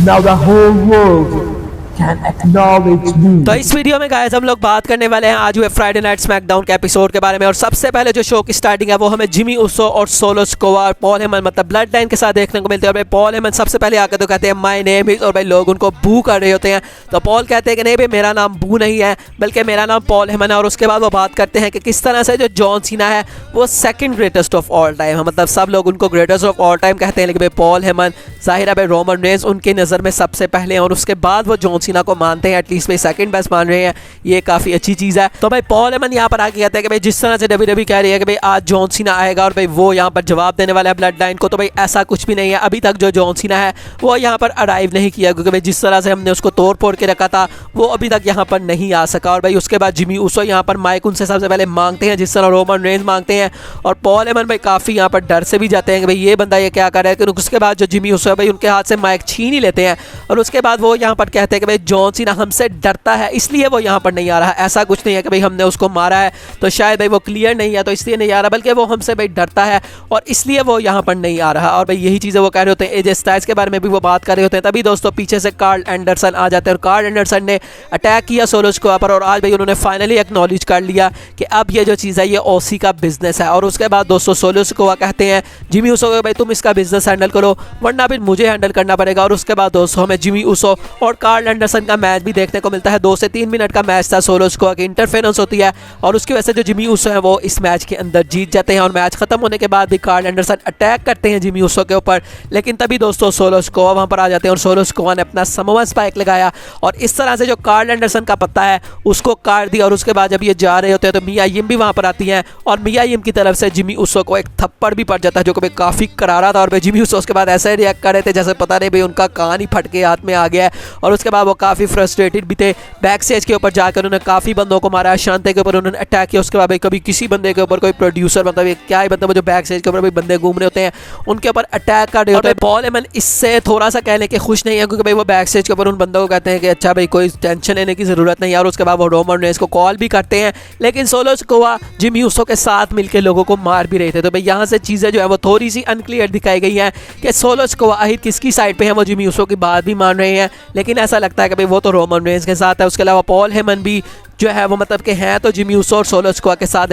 Now the whole world can acknowledge me. तो इस video में गाइस हम लोग बात करने वाले हैं आज हुए फ्राइडे नाइट स्मैकडाउन के एपिसोड के बारे में। और सबसे पहले जो शो की स्टार्टिंग है वो हमें जिमी उसो और सोलो स्कोवा और पॉल हेमन मतलब ब्लड लाइन के साथ देखने को मिलते हैं। और भाई पॉल हेमन सबसे पहले आकर तो कहते हैं माय नेम इज, और भाई लोग उनको बू कर रहे होते हैं। तो पॉल कहते हैं कि नहीं भाई मेरा नाम बू नहीं है बल्कि मेरा नाम पॉल हेमन है। और उसके बाद वो बात करते हैं कि किस तरह से जो जॉन सीना है वो second greatest of all time है, मतलब सब लोग उनको ग्रेटेस्ट ऑफ ऑल टाइम कहते हैं, लेकिन भाई पॉल हेमन जाहिर है भाई रोमन रेंज उनकी नज़र में सबसे पहले हैं। और उसके बाद वो जॉन सीना को मानते हैं, एटलीस्ट भाई सेकंड बेस्ट मान रहे हैं, ये काफ़ी अच्छी चीज़ है। तो भाई पॉल हेमन यहाँ पर आके कहते हैं कि भाई जिस तरह से WWE कह रही है कि भाई आज जॉन सीना आएगा और भाई वो यहाँ पर जवाब देने वाला है ब्लड लाइन को, तो भाई ऐसा कुछ भी नहीं है। अभी तक जो जॉन सीना है वो यहाँ पर अराइव नहीं किया, क्योंकि भाई जिस तरह से हमने उसको तोड़ फोड़ के रखा था वो अभी तक यहाँ पर नहीं आ सका। और भाई उसके बाद जिमी उसो यहाँ पर माइक उनसे सबसे पहले मांगते हैं, जिस तरह रोमन रेंज मांगते हैं। और पॉल हेमन भाई काफ़ी यहाँ पर डर से भी जाते हैं कि भाई ये बंदा ये क्या कर रहा है। लेकिन उसके बाद जो जिमी उसो है भाई उनके हाथ से माइक छीन ही लेते हैं। और उसके बाद वो यहाँ पर कहते हैं कि भाई जॉन सीना हमसे डरता है इसलिए वो यहाँ पर नहीं आ रहा है। ऐसा कुछ नहीं है कि भाई हमने उसको मारा है तो शायद भाई वो क्लियर नहीं है तो इसलिए नहीं आ रहा, बल्कि वो हमसे भाई डरता है और इसलिए वो यहाँ पर नहीं आ रहा। और भाई यही चीज़ें वो कह रहे होते हैं। एजे स्टाइल्स के बारे में भी वो बात कर रहे होते हैं। तभी दोस्तों पीछे से कार्ल एंडरसन आ जाते हैं और कार्ल एंडरसन ने अटैक किया सोलो स्क्वायर पर। और आज भाई उन्होंने फाइनली एक्नॉलेज कर लिया कि अब ये जो चीज़ है ये ओसी का बिजनेस है। और उसके बाद दोस्तों सोलो स्क्वायर कहते हैं जिमी उसो को भाई तुम इसका बिजनेस हैंडल करो वरना फिर मुझे हैंडल करना पड़ेगा। और उसके बाद दोस्तों हमें जिमी उसो और कार्ल एंडरसन का मैच भी देखने को मिलता है। 2 से 3 मिनट का मैच था, सोलो स्क्वायर की इंटरफेरेंस होती है और उसकी वजह से जो जिमी उसो है वो इस मैच के अंदर जीत जाते हैं। और मैच खत्म होने के बाद भी कार्ल एंडरसन अटैक करते हैं जिमी उसो के ऊपर, लेकिन तभी दोस्तों सोलो स्क्वायर वहां पर आ जाते हैं और सोलो स्क्वायर ने अपना समोआ स्पाइक लगाया और इस तरह से जो कार्ल एंडरसन का पत्ता है उसको काट दिया। और उसके बाद जब ये जा रहे होते हैं तो मिया यिम भी वहां पर आती हैं और मिया यिम की तरफ से जिमी उसो को एक थप्पड़ भी पड़ जाता है जो कि काफ़ी करारा था। और भाई जिमी उसो उसके बाद ऐसे रिएक्ट कर रहे थे जैसे पता नहीं भाई उनका कान ही फट के हाथ में आ गया है। और उसके बाद वो काफ़ी फ्रस्ट्रेटेड भी थे। बैक स्टेज के ऊपर जाकर उन्होंने काफ़ी बंदों को मारा, शांति के ऊपर उन्होंने अटैक किया। उसके बाद भाई कभी किसी बंदे के ऊपर कोई प्रोड्यूसर मतलब क्या ही मतलब जो बैक स्टेज के ऊपर भाई बंदे घूम रहे होते हैं उनके ऊपर अटैक कर रहे होते हैं। पॉल हेमन इससे थोड़ा सा कहने के खुश नहीं है, क्योंकि भाई वो बैक स्टेज के ऊपर उन बंदों को कहते हैं कि अच्छा भाई कोई टेंशन लेने की ज़रूरत नहीं है। और उसके बाद वो रोमन रेंज को कॉल भी करते हैं, लेकिन सोलो स्क्वायर जिमी उसो के साथ मिलकर लोगों को मार भी रहे थे। तो भाई यहाँ से चीज़ें जो है वो थोड़ी सी अनक्लियर दिखाई गई हैं कि सोलो स्क्वायर आखिर किसकी साइड पे है। वो जिमी उसो की बात भी मान रहे हैं, लेकिन ऐसा लगता है कि भाई वो तो रोमन रेंज के साथ है। उसके अलावा पॉल हेमन भी जो है वो मतलब कि हैं तो जिमी उसो और सोलो स्क्वायर के साथ,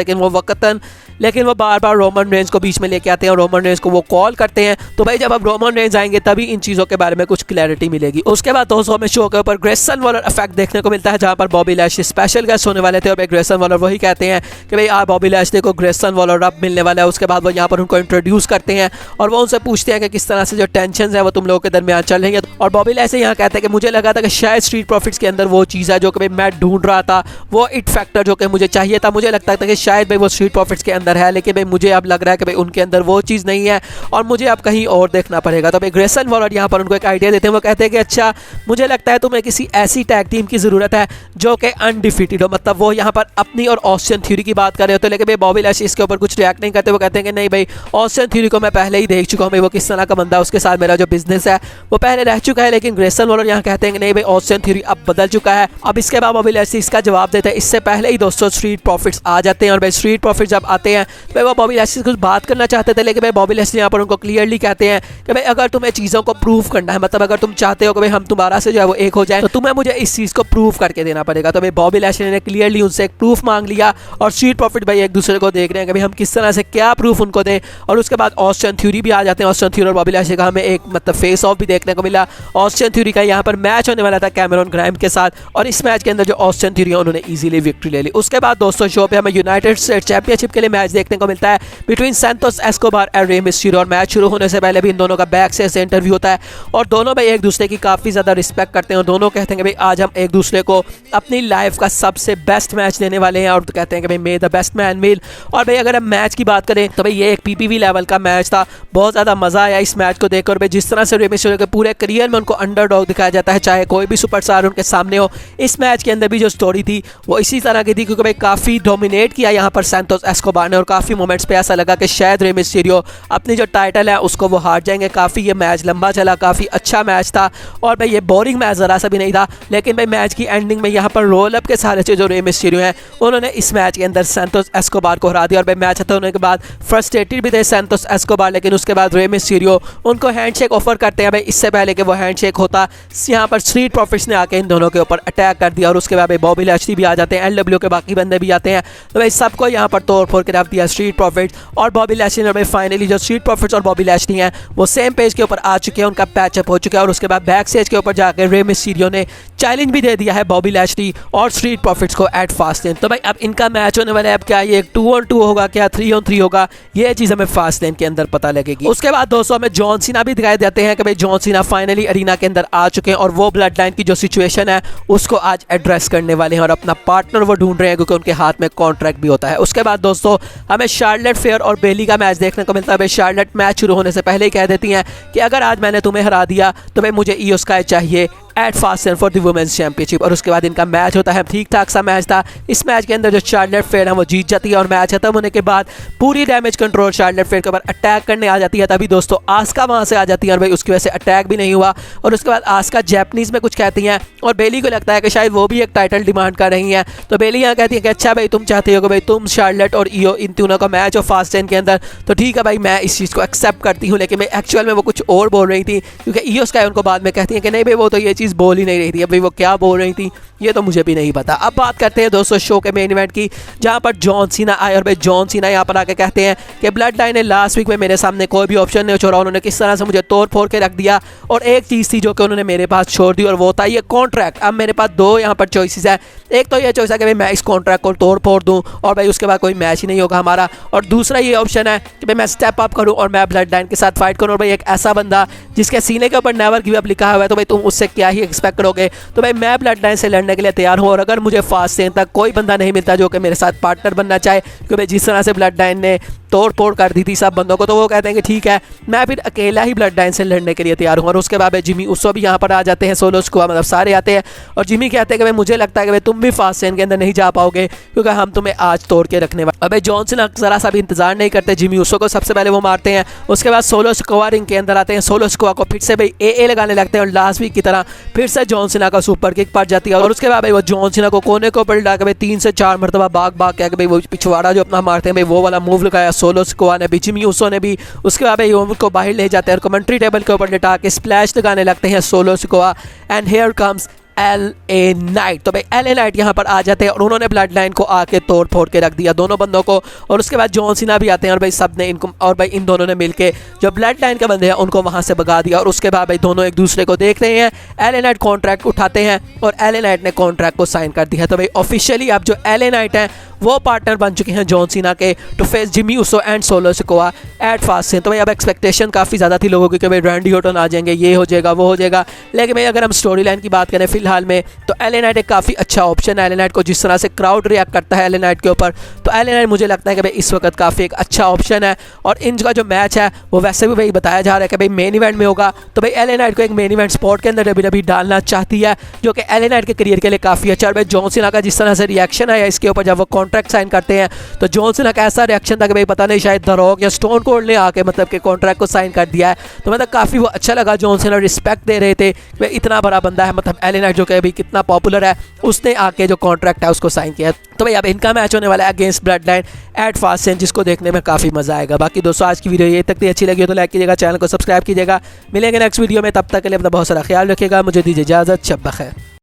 लेकिन वो बार बार रोमन रेंज को बीच में लेके आते हैं और रोमन रेंज को वो कॉल करते हैं। तो भाई जब अब रोमन रेंज आएंगे तभी इन चीज़ों के बारे में कुछ क्लैरिटी मिलेगी। उसके बाद दोस्तों हमें शो के ऊपर ग्रेसन वॉलर इफेक्ट देखने को मिलता है, जहाँ पर बॉबी लैशली स्पेशल गेस्ट होने वाले थे। और भाई ग्रेसन वॉलर वही कहते हैं कि भाई आप बॉबी लैशली को ग्रेसन वॉलर अब मिलने वाला है। उसके बाद वो यहाँ पर उनको इंट्रोड्यूस करते हैं और वो उनसे पूछते हैं कि किस तरह से जो टेंशन है वो तुम लोगों के दरमियान चल रही है। और बॉबी लैशली यहाँ कहते हैं कि मुझे लगा था कि शायद स्ट्रीट प्रॉफिट्स के अंदर वो चीज़ है जो कि मैं ढूंढ रहा था, वो इट फैक्टर जो कि मुझे चाहिए था। मुझे लगता था कि शायद भाई वो स्ट्रीट प्रॉफिट्स के अंदर है, लेकिन भाई मुझे अब लग रहा है कि भाई उनके अंदर वो चीज़ नहीं है और मुझे अब कहीं और देखना पड़ेगा। तो भाई ग्रेसन वॉलर यहाँ पर उनको एक आइडिया देते हैं। वो कहते हैं कि अच्छा मुझे लगता है तुम्हें किसी ऐसी टैग टीम की ज़रूरत है जो कि अनडिफीटेड हो। मतलब वो यहाँ पर अपनी और ऑस्टिन थ्योरी की बात कर रहे होते हैं, लेकिन भाई बॉबी लैशली इसके ऊपर कुछ रिएक्ट नहीं करते। वो कहते हैं कि नहीं भाई ऑस्टिन थ्योरी को मैं पहले ही देख चुका हूँ, भाई वो किस तरह का बंदा है, उसके साथ मेरा जो बिजनेस है वो पहले रह चुका है। लेकिन ग्रेसन वॉलर यहाँ कहते हैं कि नहीं भाई ऑस्टिन थ्योरी अब बदल चुका है। अब इसके बाद बॉबी लैशली इसका जवाब देते हैं। इससे पहले ही दोस्तों स्ट्रीट प्रॉफिट्स आ जाते हैं और भाई स्ट्रीट प्रॉफिट्स जब आते हैं तो वो बॉबी लैशली से कुछ बात करना चाहते थे, लेकिन भाई बॉबी लैशली यहाँ पर उनको क्लियरली कहते हैं कि भाई अगर तुम्हें चीज़ों को प्रूव करना है, मतलब अगर तुम चाहते हो कि भाई हम तुम्हारा से जो है वो एक हो जाए, तो तुम्हें मुझे इस चीज़ को प्रूव करके देना पड़ेगा। तो भाई बॉबी लैशली ने क्लियरली उनसे एक प्रूफ मांग लिया और स्ट्रीट प्रॉफिट भाई एक दूसरे को देख रहे हैं कि भाई हम किस तरह से क्या प्रूफ उनको दें। और उसके बाद ऑस्टिन थ्योरी भी आ जाते हैं। ऑस्टिन थ्योरी और बॉबी लैशली का हमें एक मतलब फेस ऑफ भी देखने को मिला। ऑस्टिन थ्योरी का यहाँ पर मैच होने वाला था कैमरॉन ग्राइम के साथ और इस मैच के अंदर जो ऑस्टिन थ्योरी है उन्होंने ईजिली विक्ट्री ले ली। उसके बाद दोस्तों शो पे हमें यूनाइटेड स्टेट्स चैंपियनशिप के लिए मैच देखने को मिलता है between Santos Escobar and Rey Mysterio. और मैच शुरू होने से पहले भी इन दोनों का बैक से इंटरव्यू होता है और दोनों भाई एक दूसरे की काफ़ी ज़्यादा रिस्पेक्ट करते हैं और दोनों कहते हैं कि भाई आज हम एक दूसरे को अपनी लाइफ का सबसे बेस्ट मैच देने वाले हैं। और तो कहते हैं कि भाई मे द बेस्ट मैन विन। और भाई अगर हम मैच की बात करें तो भाई ये एक PPV लेवल का मैच था, बहुत ज़्यादा मज़ा आया इस मैच को देखकर। भाई जिस तरह से रे मिस्टीरियो के पूरे करियर में उनको अंडरडॉग दिखाया जाता है, चाहे कोई भी सुपरस्टार उनके सामने हो, इस मैच के अंदर भी जो स्टोरी थी वो इसी तरह की थी, क्योंकि भाई काफ़ी डोमिनेट किया यहाँ पर सैंटोस एस्कोबार ने और काफ़ी मोमेंट्स पे ऐसा लगा कि शायद रे मिस्टीरियो अपनी जो टाइटल है उसको वो हार जाएंगे। काफ़ी ये मैच लंबा चला, काफ़ी अच्छा मैच था और भाई ये बोरिंग मैच ज़रा सा भी नहीं था। लेकिन भाई मैच की एंडिंग में यहाँ पर रोल अप के सहारे से जो रे मिस्टीरियो हैं उन्होंने इस मैच के अंदर सैंटोस एस्कोबार को हरा दिया और भाई मैच खत्म होने के बाद फ्रस्ट्रेटेड भी थे सैंटोस एस्कोबार, लेकिन उसके बाद रे मिस्टीरियो उनको हैंडशेक ऑफर करते हैं। भाई इससे पहले कि वो हैंडशेक होता, यहाँ पर स्ट्रीट प्रॉफिट्स ने आके इन दोनों के ऊपर अटैक कर दिया और उसके बाद भाई बॉबी लैशली भी आ जाते हैं, एलडब्ल्यू के बाकी बंदे भी आते हैं। तो भाई सबको यहाँ पर तोड़ फोड़ के रख दिया स्ट्रीट प्रॉफिट्स और बॉबी लैशली ने। भाई फाइनली जो स्ट्रीट प्रॉफिट्स और बॉबी लैशली हैं वो सेम पेज के ऊपर आ चुके हैं, उनका पैचअप हो चुका है और उसके बाद बैक स्टेज के ऊपर जाकर रे मिस्टीरियो ने चैलेंज भी दे दिया है बॉबी लैशली और स्ट्रीट प्रॉफिट्स को एट फास्टलेन। तो भाई अब इनका मैच होने वाला है, अब क्या ये 2-on-2 होगा, क्या 3-on-3 होगा, ये चीज़ हमें फास्टलेन के अंदर पता लगेगी। उसके बाद दोस्तों हमें जॉन सीना भी दिखाई देते हैं कि भाई जॉन सीना फाइनली अरीना के अंदर आ चुके हैं और वो ब्लड लाइन की जो सिचुएशन है उसको आज एड्रेस करने वाले हैं और अपना पार्टनर वो ढूंढ रहे हैं क्योंकि उनके हाथ में कॉन्ट्रैक्ट भी होता है। उसके बाद दोस्तों हमें शार्लेट फेयर और बेली का मैच देखने को मिलता है। भाई शार्लेट मैच शुरू होने से पहले ही कह देती हैं कि अगर आज मैंने तुम्हें हरा दिया तो भाई मुझे ईओ स्काई चाहिए at Fastlane for the women's championship. और उसके बाद इनका मैच होता है, ठीक ठाक सा मैच था। इस मैच के अंदर जो शार्लेट फेयर है वो जीत जाती है और मैच खत्म होने के बाद पूरी डैमेज कंट्रोल शार्लेट फेयर के ऊपर अटैक करने आ जाती है। तभी दोस्तों आस्का वहाँ से आ जाती है और भाई उसकी वजह से अटैक भी नहीं हुआ और उसके बाद आस्का जैपनीज़ में कुछ कहती हैं और बेली को लगता है कि शायद वो भी एक टाइटल डिमांड कर रही हैं। तो बेली यहाँ कहती है कि अच्छा भाई तुम चाहते हो कि भाई तुम शार्लेट और ईओ इन तीनों का मैच हो फास्टलेन के अंदर, तो ठीक है भाई मैं इस चीज़ को एक्सेप्ट करती हूँ। लेकिन भाई एक्चुअल में वो कुछ और बोल रही थी क्योंकि ईओ स्काई उनको बाद में कहती है कि नहीं भाई वो तो ये चीज़ बोल ही नहीं रही थी। भाई वो क्या बोल रही थी ये तो मुझे भी नहीं पता। अब बात करते हैं दोस्तों शो के मेन इवेंट की, जहां पर जॉन सीना आए और भाई जॉन सीना यहां पर आके कहते हैं कि ब्लड लाइन ने लास्ट वीक में मेरे सामने कोई भी ऑप्शन नहीं छोड़ा, उन्होंने किस तरह से मुझे तोड़ फोड़ के रख दिया और एक चीज़ थी जो कि उन्होंने मेरे पास छोड़ दी और वो था ये कॉन्ट्रैक्ट। अब मेरे पास दो यहाँ पर चॉइसेस है, एक तो ये चॉइस है कि भाई मैं इस कॉन्ट्रैक्ट को तोड़ फोड़ दूँ और भाई उसके बाद कोई मैच ही नहीं होगा हमारा, और दूसरा ये ऑप्शन है कि भाई मैं स्टेप अप करूँ और मैं ब्लड लाइन के साथ फाइट करूँ और भाई एक ऐसा बंदा जिसके सीने के ऊपर नेवर गिव अप लिखा हुआ है तो भाई तुम उससे क्या ही एक्सपेक्ट करोगे। तो भाई मैं ब्लड लाइन से लड़ने के लिए तैयार हूँ और अगर मुझे फास्टलेन तक कोई बंदा नहीं मिलता जो कि मेरे साथ पार्टनर बनना चाहे, क्योंकि भाई जिस तरह से ब्लड लाइन ने तोड़ फोड़ कर दी थी सब बंदों को, तो वो कहते हैं कि ठीक है मैं फिर अकेला ही ब्लड लाइन से लड़ने के लिए तैयार हूँ। और उसके बाद जिमी उसो भी यहाँ पर आ जाते हैं, सोलो स्क्वाड मतलब सारे आते हैं और जिमी कहते हैं कि भाई मुझे लगता है कि भाई तुम भी फास्टलेन के अंदर नहीं जा पाओगे क्योंकि हम तुम्हें आज तोड़ के रखने वाले। अब जॉन सीना जरा सा भी इंतजार नहीं करते, जिमी उसो को सबसे पहले वो मारते हैं। उसके बाद सोलो स्क्वाड रिंग के अंदर आते हैं, सोलो स्क्वाड को फिर से भाई ए लगाने लगते हैं और लास्ट वीक की तरह फिर से जॉन सीना का सुपर किक पड़ जाती है और उसके बाद भाई वो जॉन सीना को कोने के ऊपर डाल के भाई 3 से 4 मरतबा भाग के भाई वो पिछवाड़ा जो अपना मारते हैं भाई वो वाला मूव लगाया सोलो स्क्वाड ने, जिमी उसो ने भी। उसके बाद भाई उनको बाहर ले जाते हैं और कमेंट्री टेबल के ऊपर लिटा के स्प्लैश लगाने लगते हैं solo squad and here comes LA night. तो भाई LA नाइट यहाँ पर आ जाते हैं और उन्होंने ब्लड लाइन को आके तोड़ फोड़ के रख दिया दोनों बंदों को। और उसके बाद जॉन सीना भी आते हैं और भाई सब ने इनको और भाई इन दोनों ने मिलके जो ब्लड लाइन के बंदे हैं उनको वहाँ से भगा दिया। और उसके बाद भाई दोनों एक दूसरे को देख रहे हैं, LA नाइट कॉन्ट्रैक्ट उठाते हैं और LA नाइट ने कॉन्ट्रैक्ट को साइन कर दिया है। तो भाई ऑफिशियली अब जो LA नाइट है वो पार्टनर बन चुके हैं जॉन सीना के to face Jimmy Uso and Solo squad at Fastlane. तो भाई अब एक्सपेक्टेशन काफ़ी ज़्यादा थी लोगों की कि भाई रैंडी ऑर्टन आ जाएंगे, ये हो जाएगा वो हो जाएगा। लेकिन भाई अगर हम स्टोरी लाइन की बात करें फिलहाल में तो LA नाइट एक काफ़ी अच्छा ऑप्शन है। LA नाइट को जिस तरह से क्राउड रिएक्ट करता है LA नाइट के ऊपर, तो LA नाइट मुझे लगता है कि भाई इस वक्त काफ़ी एक अच्छा ऑप्शन है। और इनका जो मैच है वो वैसे भी भाई बताया जा रहा है कि भाई मेन इवेंट में होगा, तो भाई LA नाइट को एक मेन इवेंट स्पॉट के अंदर WWE डालना चाहती है जो कि LA नाइट के करियर के लिए काफ़ी अच्छा है। भाई जॉन सीना का जिस तरह से रिएक्शन आया इसके ऊपर जब वो कॉन्ट्रैक्ट साइन करते हैं तो जॉन सीना का ऐसा रिएक्शन था कि भाई पता नहीं शायद द रॉक या स्टोन कोल्ड ने आके मतलब कि कॉन्ट्रैक्ट को साइन कर दिया है। तो मतलब काफ़ी वो अच्छा लगा, जॉन सीना रिस्पेक्ट दे रहे थे कि भाई इतना बड़ा बंदा है, मतलब LA नाइट जो कि अभी कितना पॉपुलर है उसने आके जो कॉन्ट्रैक्ट है उसको साइन किया। तो भाई अब इनका मैच होने वाला है अगेंस्ट ब्लड लाइन एट फास्टलेन, जिसको देखने में काफ़ी मजा आएगा। बाकी दोस्तों आज की वीडियो ये तक अच्छी लगी हो तो लाइक कीजिएगा, चैनल को सब्सक्राइब कीजिएगा। मिलेंगे नेक्स्ट वीडियो में, तब तक के लिए अपना बहुत सारा ख्याल रखिएगा। मुझे दीजिए इजाज़त, शब बखैर।